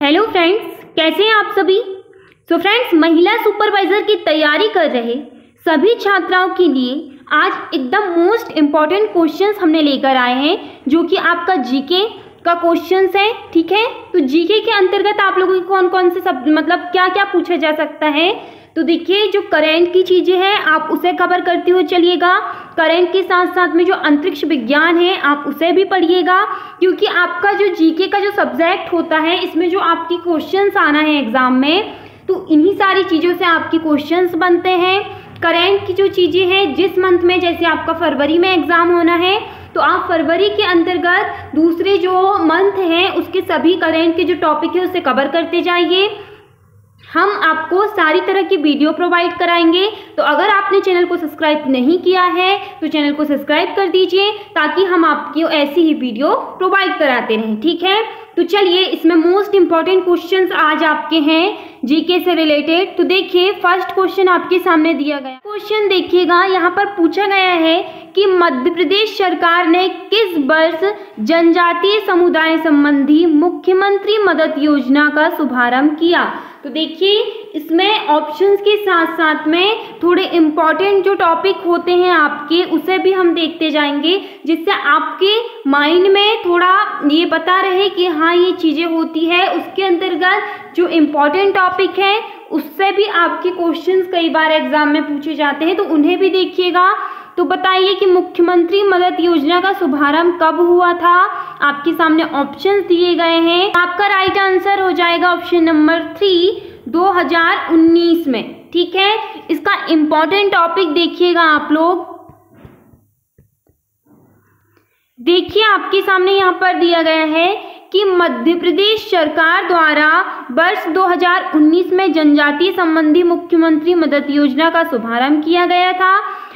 Hello friends, कैसे हैं आप सभी। फ्रेंड्स, महिला सुपरवाइजर की तैयारी कर रहे सभी छात्राओं के लिए आज एकदम मोस्ट इम्पॉर्टेंट क्वेश्चंस हमने लेकर आए हैं, जो कि आपका जीके का क्वेश्चंस है। ठीक है, तो जीके के अंतर्गत आप लोगों को कौन कौन से सब मतलब क्या क्या पूछा जा सकता है। तो देखिए, जो करंट की चीज़ें हैं आप उसे कवर करते हुए चलिएगा। करंट के साथ साथ में जो अंतरिक्ष विज्ञान है आप उसे भी पढ़िएगा, क्योंकि आपका जो जीके का जो सब्जेक्ट होता है इसमें जो आपकी क्वेश्चंस आना है एग्जाम में, तो इन्हीं सारी चीज़ों से आपके क्वेश्चंस बनते हैं। करंट की जो चीज़ें हैं जिस मंथ में, जैसे आपका फरवरी में एग्ज़ाम होना है, तो आप फरवरी के अंतर्गत दूसरे जो मंथ हैं उसके सभी करंट के जो टॉपिक है उसे कवर करते जाइए। हम आपको सारी तरह की वीडियो प्रोवाइड कराएंगे, तो अगर आपने चैनल को सब्सक्राइब नहीं किया है तो चैनल को सब्सक्राइब कर दीजिए, ताकि हम आपको ऐसी ही वीडियो प्रोवाइड कराते रहें। ठीक है, तो चलिए, इसमें मोस्ट इंपॉर्टेंट क्वेश्चंस आज आपके हैं जीके से रिलेटेड। तो देखिए, फर्स्ट क्वेश्चन आपके सामने दिया गया क्वेश्चन देखिएगा। यहाँ पर पूछा गया है कि मध्य प्रदेश सरकार ने किस वर्ष जनजातीय समुदाय संबंधी मुख्यमंत्री मदद योजना का शुभारंभ किया। तो देखिए, इसमें ऑप्शंस के साथ साथ में थोड़े इम्पॉर्टेंट जो टॉपिक होते हैं आपके, उसे भी हम देखते जाएंगे, जिससे आपके माइंड में थोड़ा ये पता रहे कि हाँ ये चीज़ें होती है। उसके अंतर्गत जो इम्पॉर्टेंट टॉपिक है उससे भी आपके क्वेश्चंस कई बार एग्जाम में पूछे जाते हैं, तो उन्हें भी देखिएगा। तो बताइए कि मुख्यमंत्री मदद योजना का शुभारंभ कब हुआ था। आपके सामने ऑप्शंस दिए गए हैं, आपका राइट आंसर हो जाएगा ऑप्शन नंबर 3, 2019 में। ठीक है, इसका इम्पॉर्टेंट टॉपिक देखिएगा आप लोग। देखिए, आपके सामने यहाँ पर दिया गया है कि मध्य प्रदेश सरकार द्वारा वर्ष 2019 में जनजातीय संबंधी मुख्यमंत्री मदद योजना का शुभारंभ किया गया था।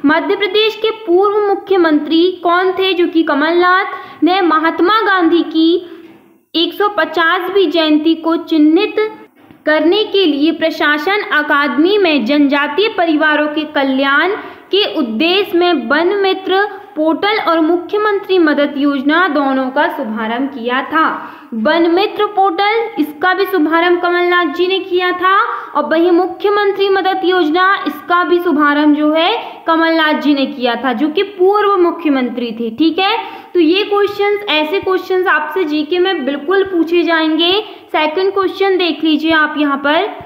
मध्य प्रदेश के पूर्व मुख्यमंत्री कौन थे, जो कि कमलनाथ ने महात्मा गांधी की 150वीं जयंती को चिन्हित करने के लिए प्रशासन अकादमी में जनजातीय परिवारों के कल्याण के उद्देश्य में वन मित्र पोर्टल और मुख्यमंत्री मदद योजना दोनों का शुभारंभ किया था। वन मित्र पोर्टल, इसका भी शुभारंभ कमलनाथ जी ने किया था, और वही मुख्यमंत्री मदद योजना, इसका भी शुभारंभ जो है कमलनाथ जी ने किया था, जो कि पूर्व मुख्यमंत्री थे। ठीक है, तो ये क्वेश्चंस, ऐसे क्वेश्चंस आपसे जीके में बिल्कुल पूछे जाएंगे। सेकंड क्वेश्चन देख लीजिए आप यहाँ पर,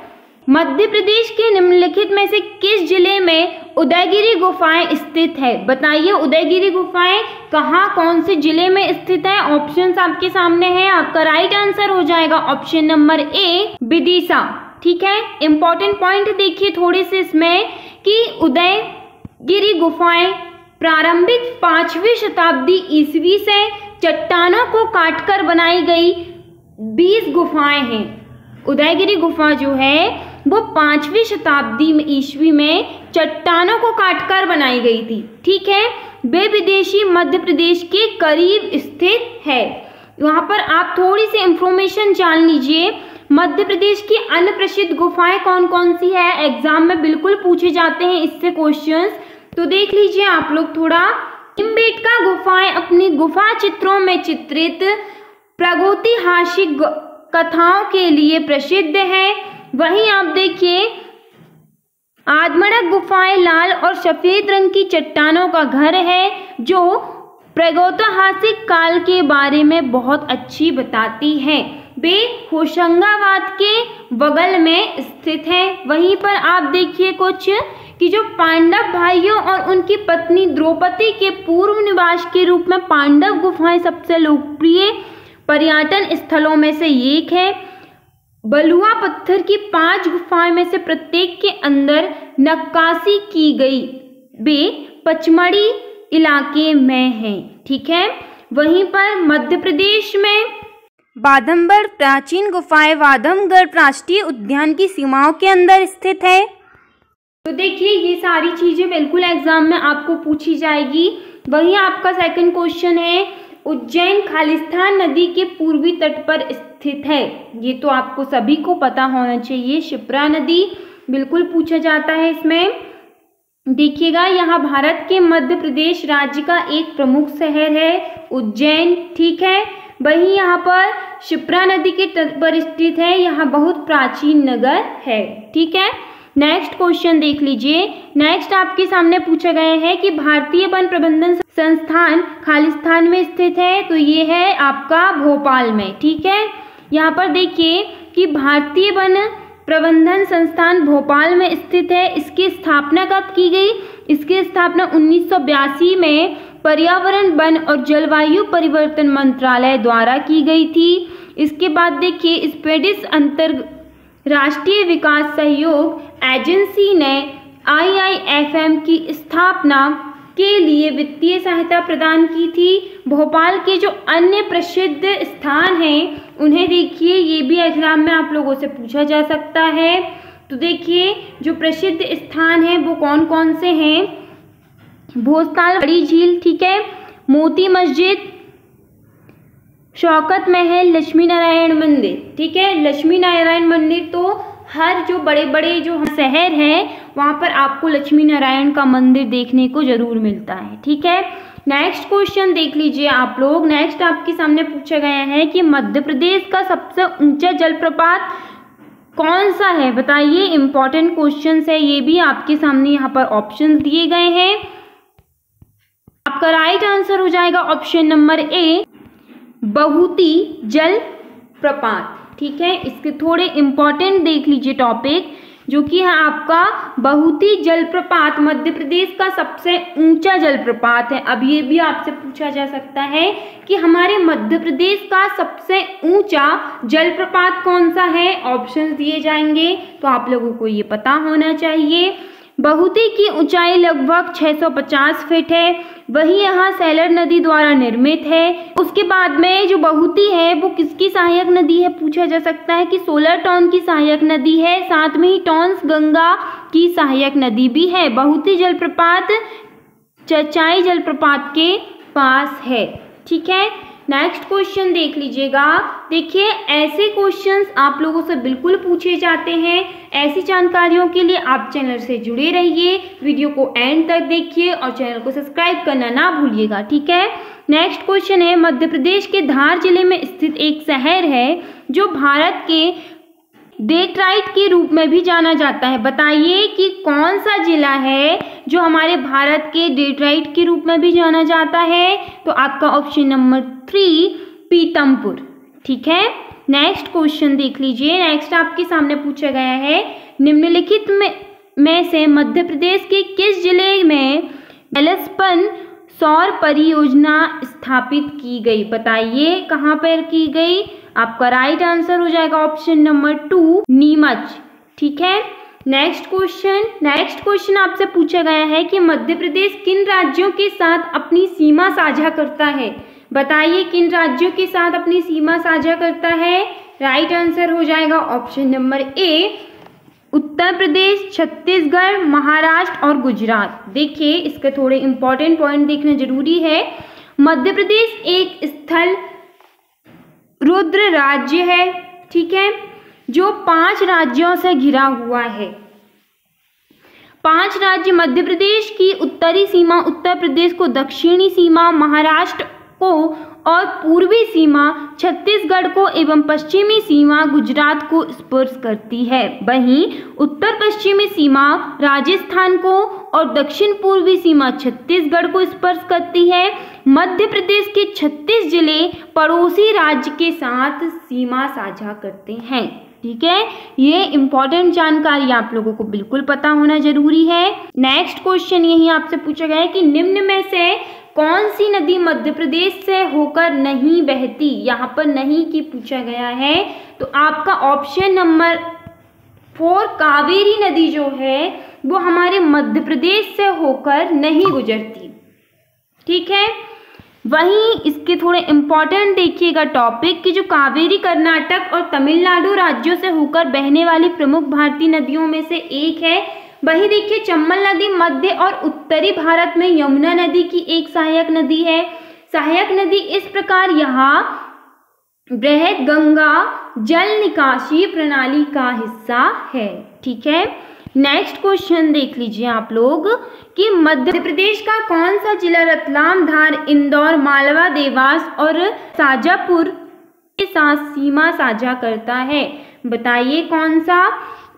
मध्य प्रदेश के निम्नलिखित में से किस जिले में उदयगिरी गुफाएं स्थित है। बताइए, उदयगिरी गुफाएं कहाँ, कौन से जिले में स्थित है। ऑप्शंस आपके सामने हैं, आपका राइट आंसर हो जाएगा ऑप्शन नंबर ए, विदिशा। ठीक है, इंपॉर्टेंट पॉइंट देखिए थोड़े से इसमें कि उदयगिरी गुफाएं प्रारंभिक 5वीं शताब्दी ईस्वी से चट्टानों को काटकर बनाई गई 20 गुफाएं हैं। उदयगिरी गुफा जो है वो 5वीं शताब्दी में ईस्वी में चट्टानों को काटकर बनाई गई थी। ठीक है, वे विदेशी मध्य प्रदेश के करीब स्थित है। वहाँ पर आप थोड़ी सी इंफॉर्मेशन जान लीजिए। मध्य प्रदेश की अन्य प्रसिद्ध गुफाएं कौन कौन सी है, एग्जाम में बिल्कुल पूछे जाते हैं इससे क्वेश्चंस, तो देख लीजिए आप लोग थोड़ा। भीमबेटका गुफाएं अपनी गुफा चित्रों में चित्रित प्रागैतिहासिक कथाओं के लिए प्रसिद्ध है। वहीं आप देखिए, आदमड़क गुफाएं लाल और सफेद रंग की चट्टानों का घर है, जो प्रागैतिहासिक काल के बारे में बहुत अच्छी बताती है। वे होशंगाबाद के बगल में स्थित है। वहीं पर आप देखिए कुछ कि जो पांडव भाइयों और उनकी पत्नी द्रौपदी के पूर्व निवास के रूप में पांडव गुफाएं सबसे लोकप्रिय पर्यटन स्थलों में से एक है। बलुआ पत्थर की 5 गुफाएं में से प्रत्येक के अंदर नक्काशी की गई, वे पचमढ़ी इलाके में हैं। ठीक है, वहीं पर मध्य प्रदेश में बादमगढ़ प्राचीन गुफाएं बादमगढ़ राष्ट्रीय उद्यान की सीमाओं के अंदर स्थित है। तो देखिए, ये सारी चीजें बिल्कुल एग्जाम में आपको पूछी जाएगी। वहीं आपका सेकंड क्वेश्चन है, उज्जैन खालिस्तान नदी के पूर्वी तट पर स्थित है। ये तो आपको सभी को पता होना चाहिए, शिप्रा नदी बिल्कुल पूछा जाता है इसमें। देखिएगा, यहाँ भारत के मध्य प्रदेश राज्य का एक प्रमुख शहर है उज्जैन। ठीक है, वहीं यहाँ पर शिप्रा नदी के तट पर स्थित है। यह बहुत प्राचीन नगर है। ठीक है, नेक्स्ट क्वेश्चन देख लीजिए। नेक्स्ट आपके सामने पूछा गया है कि भारतीय वन प्रबंधन संस्थान खालिस्तान में स्थित है, तो ये है आपका भोपाल में। ठीक है, यहाँ पर देखिए कि भारतीय वन प्रबंधन संस्थान भोपाल में स्थित है। इसकी स्थापना कब की गई? इसकी स्थापना 1982 में पर्यावरण, वन और जलवायु परिवर्तन मंत्रालय द्वारा की गई थी। इसके बाद देखिए स्वीडिश अंतरराष्ट्रीय विकास सहयोग एजेंसी ने IIFM की स्थापना के लिए वित्तीय सहायता प्रदान की थी। भोपाल के जो अन्य प्रसिद्ध स्थान हैं उन्हें देखिए, ये भी एग्जाम में आप लोगों से पूछा जा सकता है। तो देखिए जो प्रसिद्ध स्थान हैं वो कौन कौन से हैं? भोजताल बड़ी झील, ठीक है, मोती मस्जिद, शौकत महल, लक्ष्मी नारायण मंदिर। ठीक है, लक्ष्मी नारायण मंदिर तो हर जो बड़े बड़े जो शहर हैं वहाँ पर आपको लक्ष्मी नारायण का मंदिर देखने को जरूर मिलता है। ठीक है, नेक्स्ट क्वेश्चन देख लीजिए आप लोग। नेक्स्ट आपके सामने पूछा गया है कि मध्य प्रदेश का सबसे ऊंचा जलप्रपात कौन सा है? बताइए, इंपॉर्टेंट क्वेश्चन है ये भी। आपके सामने यहाँ पर ऑप्शन दिए गए हैं। आपका राइट आंसर हो जाएगा ऑप्शन नंबर ए, बहुती जलप्रपात। ठीक है, इसके थोड़े इंपॉर्टेंट देख लीजिए टॉपिक, जो कि है आपका बहुती जलप्रपात मध्य प्रदेश का सबसे ऊंचा जलप्रपात है। अब ये भी आपसे पूछा जा सकता है कि हमारे मध्य प्रदेश का सबसे ऊंचा जलप्रपात कौन सा है? ऑप्शंस दिए जाएंगे, तो आप लोगों को ये पता होना चाहिए। बहुती की ऊंचाई लगभग 650 फीट है। वही यहाँ सैलर नदी द्वारा निर्मित है। उसके बाद में जो बहुती है वो किसकी सहायक नदी है? पूछा जा सकता है कि सोलर टॉन की सहायक नदी है। साथ में ही टॉन्स गंगा की सहायक नदी भी है। बहुती जलप्रपात चचाई जलप्रपात के पास है। ठीक है, नेक्स्ट क्वेश्चन देख लीजिएगा। देखिए ऐसे क्वेश्चंस आप लोगों से बिल्कुल पूछे जाते हैं। ऐसी जानकारियों के लिए आप चैनल से जुड़े रहिए, वीडियो को एंड तक देखिए और चैनल को सब्सक्राइब करना ना भूलिएगा। ठीक है, नेक्स्ट क्वेश्चन है, मध्य प्रदेश के धार जिले में स्थित एक शहर है जो भारत के डेट्राइट के रूप में भी जाना जाता है। बताइए कि कौन सा जिला है जो हमारे भारत के डेट्राइट के रूप में भी जाना जाता है? तो आपका ऑप्शन नंबर 3 पीतमपुर। ठीक है, नेक्स्ट क्वेश्चन देख लीजिए। नेक्स्ट आपके सामने पूछा गया है, निम्नलिखित में से मध्य प्रदेश के किस जिले में एलस्पन सौर परियोजना स्थापित की गई? बताइए कहाँ पर की गई? आपका राइट आंसर हो जाएगा ऑप्शन नंबर 2 नीमच। ठीक है, नेक्स्ट क्वेश्चन आपसे पूछा गया है कि मध्य प्रदेश किन राज्यों के साथ अपनी सीमा साझा करता है? बताइए किन राज्यों के साथ अपनी सीमा साझा करता है? राइट आंसर हो जाएगा option number A Uttar Pradesh, Chhattisgarh, Maharashtra और गुजरात। देखिए इसके थोड़े इंपॉर्टेंट पॉइंट देखना जरूरी है। मध्य प्रदेश एक स्थल रुद्र राज्य है। ठीक है, जो 5 राज्यों से घिरा हुआ है। 5 राज्य मध्य प्रदेश की उत्तरी सीमा उत्तर प्रदेश को, दक्षिणी सीमा महाराष्ट्र को और पूर्वी सीमा छत्तीसगढ़ को एवं पश्चिमी सीमा गुजरात को स्पर्श करती है। वहीं उत्तर पश्चिमी सीमा राजस्थान को और दक्षिण पूर्वी सीमा छत्तीसगढ़ को स्पर्श करती है। मध्य प्रदेश के 36 जिले पड़ोसी राज्य के साथ सीमा साझा करते हैं। ठीक है, ये इंपॉर्टेंट जानकारी आप लोगों को बिल्कुल पता होना जरूरी है। नेक्स्ट क्वेश्चन यही आपसे पूछा गया है कि निम्न में से कौन सी नदी मध्य प्रदेश से होकर नहीं बहती? यहाँ पर नहीं की पूछा गया है, तो आपका ऑप्शन नंबर 4 कावेरी नदी जो है वो हमारे मध्य प्रदेश से होकर नहीं गुजरती। ठीक है, वहीं इसके थोड़े इंपॉर्टेंट देखिएगा टॉपिक कि जो कावेरी कर्नाटक और तमिलनाडु राज्यों से होकर बहने वाली प्रमुख भारतीय नदियों में से एक है। वही देखिए चंबल नदी मध्य और उत्तरी भारत में यमुना नदी की एक सहायक नदी है। सहायक नदी इस प्रकार यहाँ बृहद गंगा जल निकासी प्रणाली का हिस्सा है। ठीक है, नेक्स्ट क्वेश्चन देख लीजिए आप लोग कि मध्य प्रदेश का कौन सा जिला रतलाम, धार, इंदौर, मालवा, देवास और शाजापुर के साथ सीमा साझा करता है? बताइए कौन सा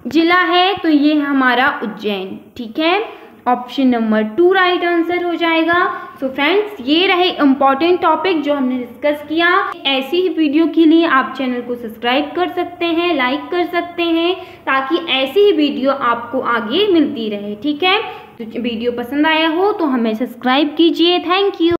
जिला है? तो ये हमारा उज्जैन। ठीक है, ऑप्शन नंबर 2 राइट आंसर हो जाएगा। सो फ्रेंड्स, ये रहे इम्पॉर्टेंट टॉपिक जो हमने डिस्कस किया। ऐसी ही वीडियो के लिए आप चैनल को सब्सक्राइब कर सकते हैं, लाइक कर सकते हैं, ताकि ऐसी ही वीडियो आपको आगे मिलती रहे। ठीक है, तो वीडियो पसंद आया हो तो हमें सब्सक्राइब कीजिए। Thank you.